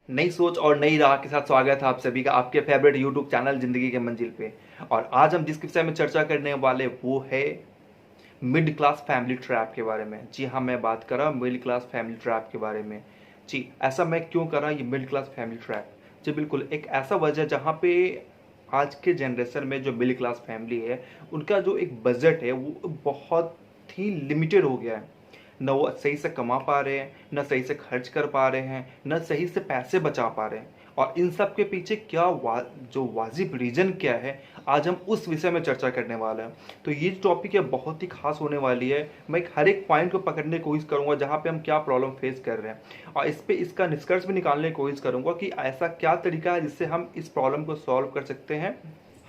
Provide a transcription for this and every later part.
नई सोच और नई राह के साथ स्वागत है आप सभी का आपके फेवरेट यूट्यूब चैनल जिंदगी के मंजिल पे। और आज हम जिस विषय में चर्चा करने वाले वो है मिडिल क्लास फैमिली ट्रैप के बारे में। जी हाँ, मैं बात कर रहा हूँ मिडिल क्लास फैमिली ट्रैप के बारे में। जी, ऐसा मैं क्यों कर रहा हूँ ये मिडिल क्लास फैमिली ट्रैप? जी बिल्कुल, एक ऐसा वजह जहाँ पे आज के जनरेशन में जो मिडिल क्लास फैमिली है उनका जो एक बजट है वो बहुत ही लिमिटेड हो गया है। न वो सही से कमा पा रहे हैं, न सही से खर्च कर पा रहे हैं, न सही से पैसे बचा पा रहे हैं। और इन सब के पीछे क्या जो वाजिब रीजन क्या है, आज हम उस विषय में चर्चा करने वाले हैं। तो ये टॉपिक है बहुत ही खास होने वाली है। मैं हर एक पॉइंट को पकड़ने की कोशिश करूंगा जहाँ पे हम क्या प्रॉब्लम फेस कर रहे हैं, और इस पे इसका निष्कर्ष भी निकालने की कोशिश करूंगा कि ऐसा क्या तरीका है जिससे हम इस प्रॉब्लम को सॉल्व कर सकते हैं।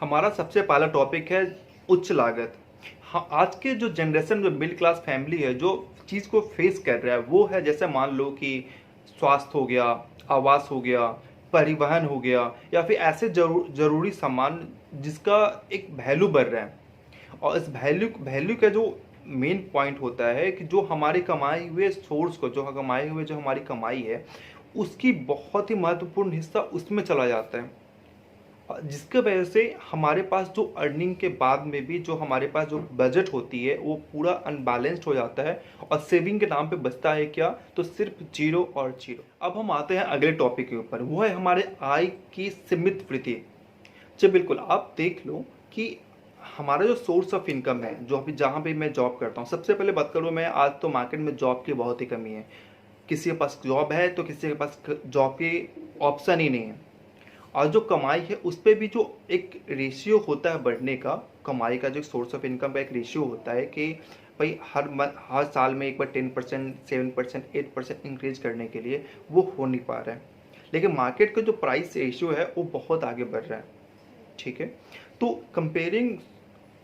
हमारा सबसे पहला टॉपिक है उच्च लागत। हाँ, आज के जो जनरेशन में मिडिल क्लास फैमिली है जो चीज़ को फेस कर रहा है वो है, जैसे मान लो कि स्वास्थ्य हो गया, आवास हो गया, परिवहन हो गया, या फिर ऐसे जरूरी सामान जिसका एक वैल्यू बढ़ रहा है। और इस वैल्यू वैल्यू का जो मेन पॉइंट होता है कि जो हमारे कमाए हुए सोर्स को, जो कमाए हुए जो हमारी कमाई है उसकी बहुत ही महत्वपूर्ण हिस्सा उसमें चला जाता है, जिसके वजह से हमारे पास जो अर्निंग के बाद में भी जो हमारे पास जो बजट होती है वो पूरा अनबैलेंस्ड हो जाता है। और सेविंग के नाम पे बचता है क्या, तो सिर्फ जीरो और जीरो। अब हम आते हैं अगले टॉपिक के ऊपर, वो है हमारे आय की सीमित वृद्धि। जी बिल्कुल, आप देख लो कि हमारा जो सोर्स ऑफ इनकम है, जो अभी जहाँ पे मैं जॉब करता हूँ, सबसे पहले बात करूँ मैं, आज तो मार्केट में जॉब की बहुत ही कमी है। किसी के पास जॉब है तो किसी के पास जॉब की ऑप्शन ही नहीं है। और जो कमाई है उस पर भी जो एक रेशियो होता है बढ़ने का, कमाई का जो सोर्स ऑफ इनकम का एक रेशियो होता है कि भाई हर साल में एक बार 10%, 7%, 8% इंक्रीज करने के लिए वो हो नहीं पा रहा है। लेकिन मार्केट का जो प्राइस रेशियो है वो बहुत आगे बढ़ रहा है। ठीक है, तो comparing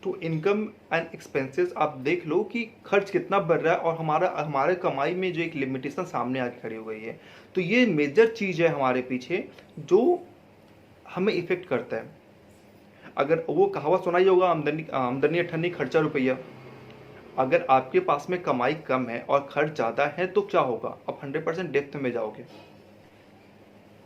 to income and expenses आप देख लो कि खर्च कितना बढ़ रहा है और हमारे कमाई में जो एक लिमिटेशन सामने आके खड़ी हो गई है। तो ये मेजर चीज़ है हमारे पीछे जो हमें इफेक्ट करता है। अगर वो कहावत सुना ही होगा, आमदनी आमदनी अठन्नी खर्चा रुपया। अगर आपके पास में कमाई कम है और खर्च ज़्यादा है तो क्या होगा, आप 100% डेप्थ में जाओगे।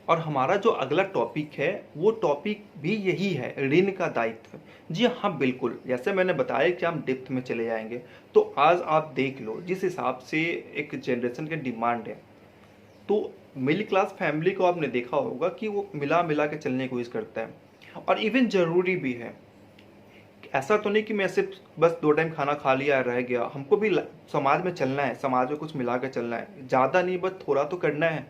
और हमारा जो अगला टॉपिक है वो टॉपिक भी यही है, ऋण का दायित्व। जी हाँ बिल्कुल, जैसे मैंने बताया कि हम डेप्थ में चले जाएंगे। तो आज आप देख लो जिस हिसाब से एक जनरेशन के डिमांड है, तो मिडिल क्लास फैमिली को आपने देखा होगा कि वो मिला मिला के चलने की कोशिश करता है। और इवन ज़रूरी भी है, ऐसा तो नहीं कि मैं सिर्फ बस 2 टाइम खाना खा लिया रह गया। हमको भी समाज में चलना है, समाज में कुछ मिला के चलना है, ज़्यादा नहीं बस थोड़ा तो करना है।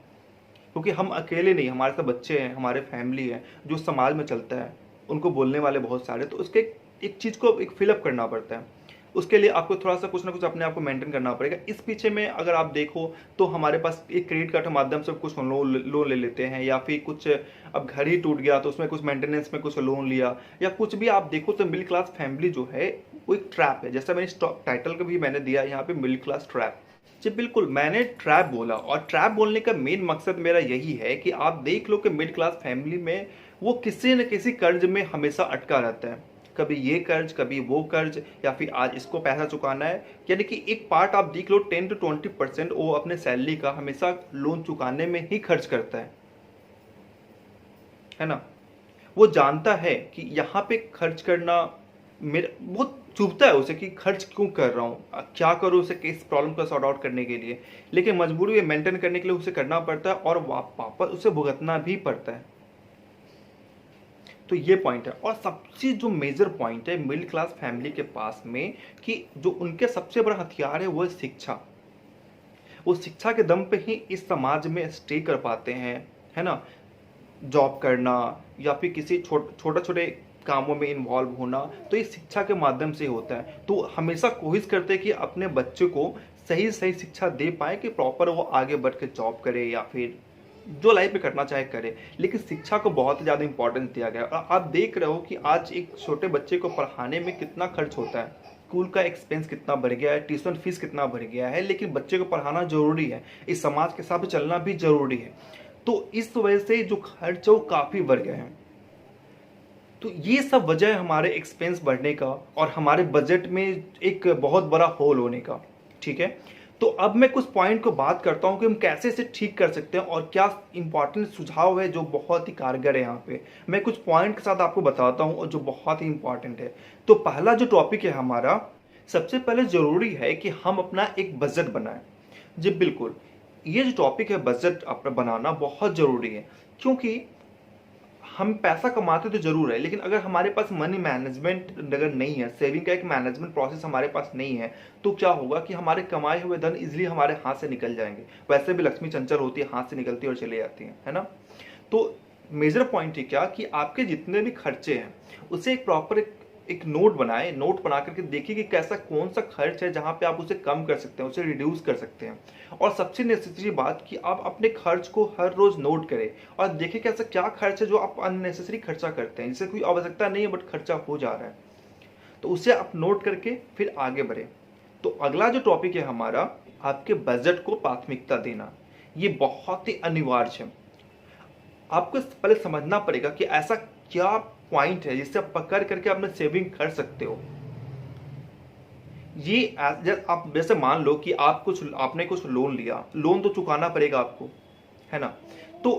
क्योंकि हम अकेले नहीं, हमारे साथ बच्चे हैं, हमारे फैमिली है जो समाज में चलता है, उनको बोलने वाले बहुत सारे। तो उसके एक चीज़ को एक फिलअप करना पड़ता है। उसके लिए आपको थोड़ा सा कुछ ना कुछ अपने आप को मेंटेन करना पड़ेगा। इस पीछे में अगर आप देखो तो हमारे पास एक क्रेडिट कार्ड के माध्यम से कुछ लोन ले लेते हैं, या फिर कुछ अब घर ही टूट गया तो उसमें कुछ मेंटेनेंस में कुछ लोन लिया, या कुछ भी आप देखो तो मिडिल क्लास फैमिली जो है वो एक ट्रैप है। जैसा मैंने टाइटल का भी मैंने दिया यहाँ पे, मिडिल क्लास ट्रैप। जी बिल्कुल, मैंने ट्रैप बोला, और ट्रैप बोलने का मेन मकसद मेरा यही है कि आप देख लो कि मिडिल क्लास फैमिली में वो किसी न किसी कर्ज में हमेशा अटका रहता है। कभी ये कर्ज, कभी वो कर्ज, या फिर आज इसको पैसा चुकाना है। यानी कि एक पार्ट आप देख लो 10 to 20% वो अपने सैलरी का हमेशा लोन चुकाने में ही खर्च करता है ना। वो जानता है कि यहाँ पे खर्च करना मेरे बहुत चुभता है उसे कि खर्च क्यों कर रहा हूँ, क्या करूँ उसे किस प्रॉब्लम को सॉर्ट आउट करने के लिए। लेकिन मजबूरी में मेंटेन करने के लिए उसे करना पड़ता है और वापस उसे भुगतना भी पड़ता है। तो ये पॉइंट है। और सबसे जो मेजर पॉइंट है मिडिल क्लास फैमिली के पास में, कि जो उनके सबसे बड़ा हथियार है वो है शिक्षा। वो शिक्षा के दम पे ही इस समाज में स्टे कर पाते हैं, है ना। जॉब करना या फिर किसी छोटे छोटे कामों में इन्वॉल्व होना, तो ये शिक्षा के माध्यम से होता है। तो हमेशा कोशिश करते हैं कि अपने बच्चे को सही सही शिक्षा दे पाए कि प्रॉपर वो आगे बढ़ के जॉब करे या फिर जो लाइफ में करना चाहे करे। लेकिन शिक्षा को बहुत ज़्यादा इंपॉर्टेंस दिया गया है। और आप देख रहे हो कि आज एक छोटे बच्चे को पढ़ाने में कितना खर्च होता है, स्कूल का एक्सपेंस कितना बढ़ गया है, ट्यूशन फीस कितना बढ़ गया है। लेकिन बच्चे को पढ़ाना जरूरी है, इस समाज के साथ चलना भी जरूरी है। तो इस वजह से जो खर्च है वो काफ़ी बढ़ गए हैं। तो ये सब वजह है हमारे एक्सपेंस बढ़ने का और हमारे बजट में एक बहुत बड़ा होल होने का। ठीक है, तो अब मैं कुछ पॉइंट को बात करता हूं कि हम कैसे इसे ठीक कर सकते हैं और क्या इंपॉर्टेंट सुझाव है जो बहुत ही कारगर है। यहाँ पे मैं कुछ पॉइंट के साथ आपको बताता हूं और जो बहुत ही इंपॉर्टेंट है। तो पहला जो टॉपिक है हमारा, सबसे पहले जरूरी है कि हम अपना एक बजट बनाएं। जी बिल्कुल, ये जो टॉपिक है बजट अपना बनाना बहुत जरूरी है, क्योंकि हम पैसा कमाते तो जरूर है, लेकिन अगर हमारे पास मनी मैनेजमेंट अगर नहीं है, सेविंग का एक मैनेजमेंट प्रोसेस हमारे पास नहीं है, तो क्या होगा कि हमारे कमाए हुए धन इजिली हमारे हाथ से निकल जाएंगे। वैसे भी लक्ष्मी चंचल होती है, हाथ से निकलती है और चली जाती है ना। तो मेजर पॉइंट है क्या कि आपके जितने भी खर्चे हैं उसे एक प्रॉपर एक नोट बनाए, नोट बना करके देखिए कि कैसा कौन सा खर्च है जहां पे आप उसे कम कर सकते हैं, उसे रिड्यूस कर सकते हैं। और सबसे नेसेसरी बात कि आप अपने खर्च को हर रोज नोट करें और देखिए कि ऐसा क्या खर्च है जो आप अननेसेसरी खर्चा करते हैं, जिससे कोई आवश्यकता नहीं है बट खर्चा हो जा रहा है, तो उसे आप नोट करके फिर आगे बढ़े। तो अगला जो टॉपिक है हमारा, आपके बजट को प्राथमिकता देना। ये बहुत ही अनिवार्य है। आपको पहले समझना पड़ेगा कि ऐसा क्या पॉइंट है जिससे आप पकड़ करके अपने सेविंग कर सकते हो। ये आप जैसे मान लो कि आपने कुछ लोन लिया, लोन तो चुकाना पड़ेगा आपको, है ना। तो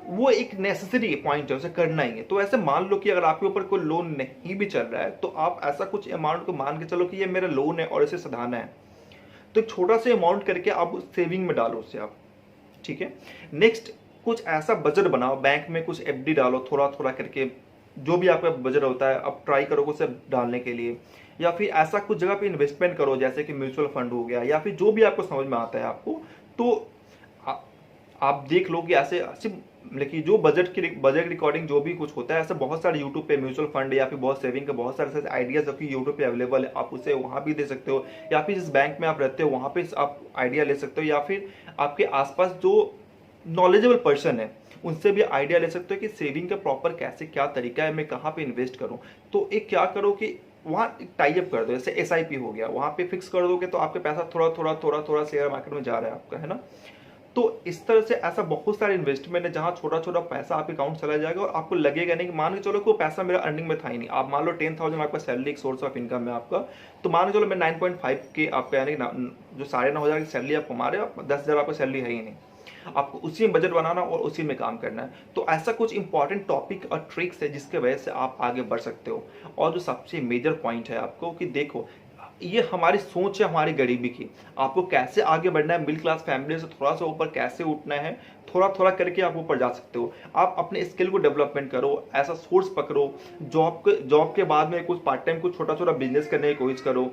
वो एक नेसेसरी पॉइंट है, उसे करना ही है। तो ऐसे मान लो कि अगर आपके ऊपर कोई लोन नहीं भी चल रहा है, तो आप ऐसा कुछ अमाउंट को मान के चलो कि ये मेरा लोन है और इसे सधाना है, तो एक छोटा सा अमाउंट करके आप सेविंग में डालो उसे आप, ठीक है। नेक्स्ट, कुछ ऐसा बजट बनाओ, बैंक में कुछ एफडी डालो थोड़ा थोड़ा करके, जो भी आपका बजट होता है आप ट्राई करो उसे डालने के लिए। या फिर ऐसा कुछ जगह पे इन्वेस्टमेंट करो, जैसे कि म्यूचुअल फंड हो गया, या फिर जो भी आपको समझ में आता है आपको। तो आ, आप देख लो कि ऐसे लेकिन जो बजट रिकॉर्डिंग जो भी कुछ होता है, ऐसे बहुत सारे यूट्यूब पे म्यूचुअल फंड या फिर बहुत सेविंग के बहुत सारे आइडियाज आपकी यूट्यूब पे अवेलेबल है, आप उसे वहां भी दे सकते हो। या फिर जिस बैंक में आप रहते हो वहां पे आप आइडिया ले सकते हो, या फिर आपके आसपास जो नॉलेजेबल पर्सन है उनसे भी आइडिया ले सकते हो कि सेविंग का प्रॉपर कैसे क्या तरीका है, मैं कहाँ पे इन्वेस्ट करूँ। तो एक क्या करो कि वहाँ टाई अप कर दो, जैसे एसआईपी हो गया, वहाँ पे फिक्स कर दोगे तो आपके पैसा थोड़ा थोड़ा थोड़ा थोड़ा शेयर मार्केट में जा रहा है आपका, है ना। तो इस तरह से ऐसा बहुत सारे इन्वेस्टमेंट है जहाँ छोटा छोटा पैसा आपके अकाउंट चला जाएगा और आपको लगेगा नहीं कि मान के चलो कि वो पैसा मेरा अर्निंग में था ही नहीं। आप मान लो 10,000 आपका सैलरी एक सोर्स ऑफ इनकम है आपका, तो मान के चलो मैं 9.5 के आपका यानी जो 9,500 की सैलरी आप कमा रहे हो, 10,000 आपका सैलरी है ही नहीं, आपको उसी में बजट बनाना और उसी में काम करना है। तो ऐसा कुछ इंपॉर्टेंट टॉपिक और ट्रिक्स है जिसके वजह से आप आगे बढ़ सकते हो। और जो सबसे मेजर पॉइंट है आपको कि देखो, ये हमारी सोच है हमारी गरीबी की, आपको कैसे आगे बढ़ना है, मिडिल क्लास फैमिली से थोड़ा सा ऊपर कैसे उठना है, थोड़ा थोड़ा करके आप ऊपर जा सकते हो। आप अपने स्किल को डेवलपमेंट करो, ऐसा सोर्स पकड़ो, जॉब के बाद में कुछ पार्ट टाइम कुछ छोटा छोटा बिजनेस करने की कोशिश करो।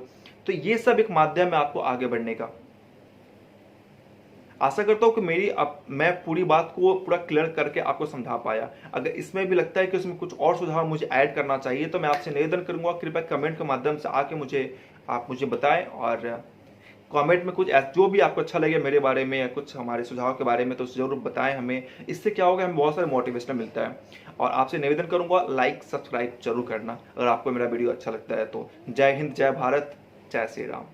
तो ये सब एक माध्यम है आपको आगे बढ़ने का। आशा करता हूँ कि मैं पूरी बात को पूरा क्लियर करके आपको समझा पाया। अगर इसमें भी लगता है कि उसमें कुछ और सुझाव मुझे ऐड करना चाहिए, तो मैं आपसे निवेदन करूंगा, कृपया कमेंट के माध्यम से आके आप मुझे बताएं। और कमेंट में कुछ जो भी आपको अच्छा लगे मेरे बारे में या कुछ हमारे सुझाव के बारे में, तो जरूर बताएं हमें। इससे क्या होगा, हमें बहुत सारे मोटिवेशन मिलता है। और आपसे निवेदन करूंगा, लाइक सब्सक्राइब जरूर करना अगर आपको मेरा वीडियो अच्छा लगता है तो। जय हिंद, जय भारत, जय श्री राम।